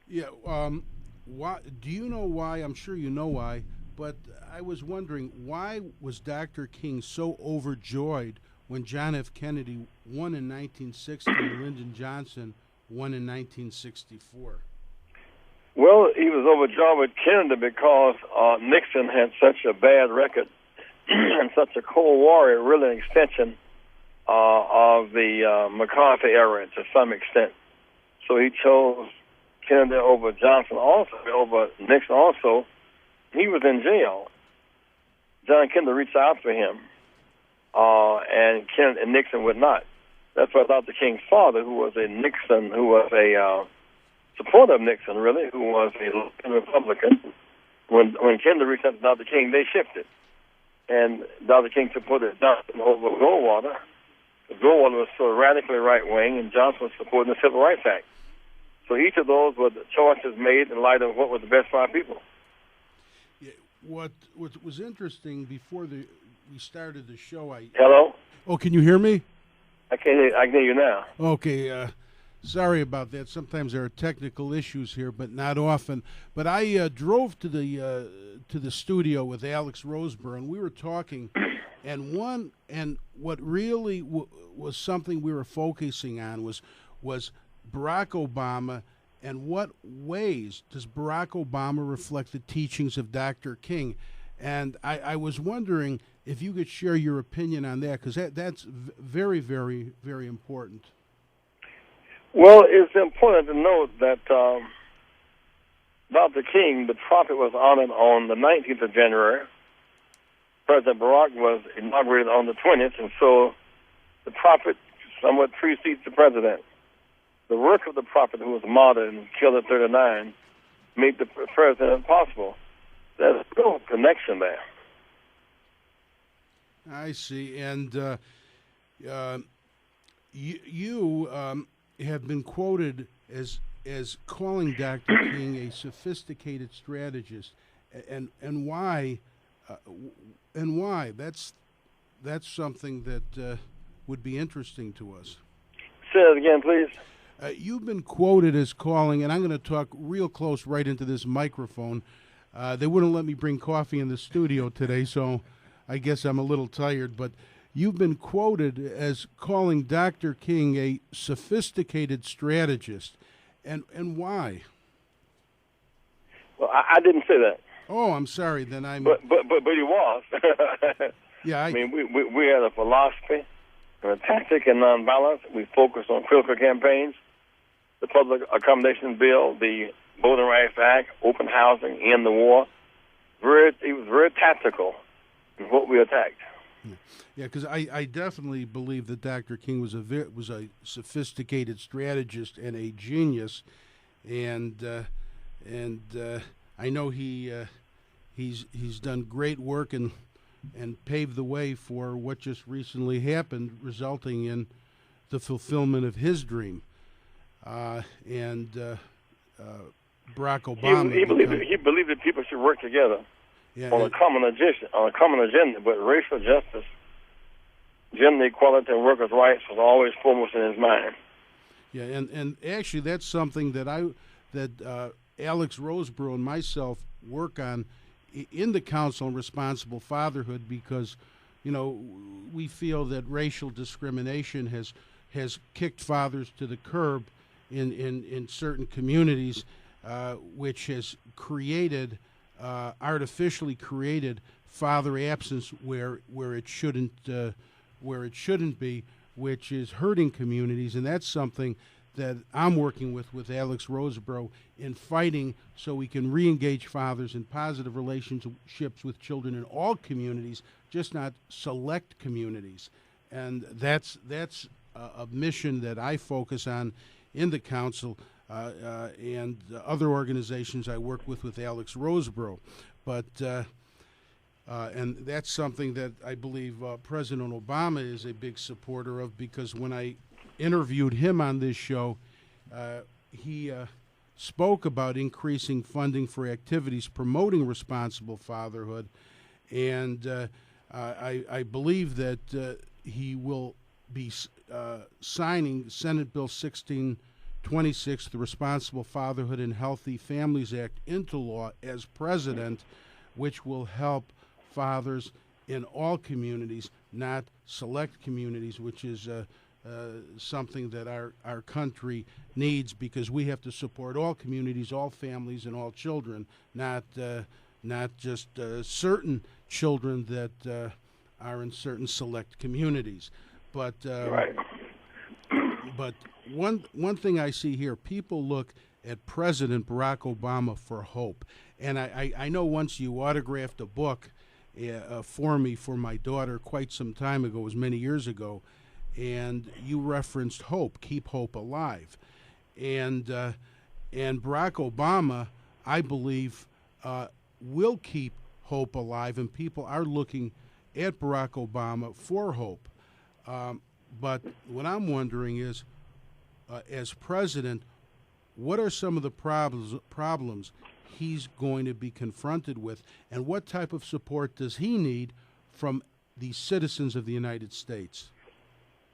Yeah. Why? Do you know why? I'm sure you know why. But I was wondering, why was Dr. King so overjoyed when John F. Kennedy won in 1960 and Lyndon Johnson won in 1964? Well, he was overjoyed with Kennedy because Nixon had such a bad record and such a Cold War, really an extension of the McCarthy era to some extent. So he chose Kennedy over Johnson, also over Nixon. Also, he was in jail. John Kennedy reached out for him, and Nixon would not. That's why Dr. King's father, who was a supporter of Nixon, really, who was a Republican, when Kennedy reached out to Dr. King, they shifted. And Dr. King supported Johnson over Goldwater. Goldwater was so radically right-wing, and Johnson was supporting the Civil Rights Act. So each of those were the choices made in light of what was the best for our people. Yeah, what was interesting before we started the show, Hello? Oh, can you hear me? I can hear you now. Okay, sorry about that. Sometimes there are technical issues here, but not often. But I drove to the studio with Alex Roseborough, and we were talking, and what really was something we were focusing on was Barack Obama, and what ways does Barack Obama reflect the teachings of Dr. King? And I was wondering if you could share your opinion on that, because that's very, very, very important. Well, it's important to note that Dr. King, the prophet, was honored on the 19th of January. President Barack was inaugurated on the 20th, and so the prophet somewhat precedes the president. The work of the prophet, who was martyred and killed at 39, made the president possible. There's no connection there. I see. And you have been quoted as calling Dr. King a sophisticated strategist, and why? And why? That's something that would be interesting to us. Say it again, please. You've been quoted as calling, and I'm going to talk real close right into this microphone. They wouldn't let me bring coffee in the studio today, so I guess I'm a little tired. But you've been quoted as calling Dr. King a sophisticated strategist, and why? Well, I didn't say that. Oh, I'm sorry. Then I'm. But he was. Yeah. I mean, we had a philosophy and a tactic in nonviolence. We focused on critical campaigns, the public accommodation bill, the Voting Rights Act, open housing, end the war. He was very tactical in what we attacked. Yeah, because I definitely believe that Dr. King was a sophisticated strategist and a genius, and I know he's done great work and paved the way for what just recently happened, resulting in the fulfillment of his dream. Barack Obama. He believed that people should work together on a common agenda, but racial justice, gender equality, and workers' rights was always foremost in his mind. Yeah, and actually that's something that Alex Roseborough and myself work on in the Council on Responsible Fatherhood, because we feel that racial discrimination has kicked fathers to the curb in certain communities, which has created artificially created father absence where it shouldn't be, which is hurting communities. And that's something that I'm working with Alex Roseborough in fighting, so we can re-engage fathers in positive relationships with children in all communities, just not select communities. And that's a mission that I focus on in the council and other organizations I work with Alex Roseborough. But and that's something that I believe President Obama is a big supporter of, because when I interviewed him on this show, he spoke about increasing funding for activities promoting responsible fatherhood, and I believe that he will be signing Senate Bill 16 26th, the Responsible Fatherhood and Healthy Families Act into law as president, which will help fathers in all communities, not select communities, which is something that our country needs, because we have to support all communities, all families, and all children, not just certain children that are in certain select communities. But Right. but one thing I see here, people look at President Barack Obama for hope. And I know once you autographed a book for me, for my daughter, quite some time ago, it was many years ago, and you referenced hope, keep hope alive. And Barack Obama, I believe, will keep hope alive, and people are looking at Barack Obama for hope. But what I'm wondering is, as president, what are some of the problems he's going to be confronted with, and what type of support does he need from the citizens of the United States?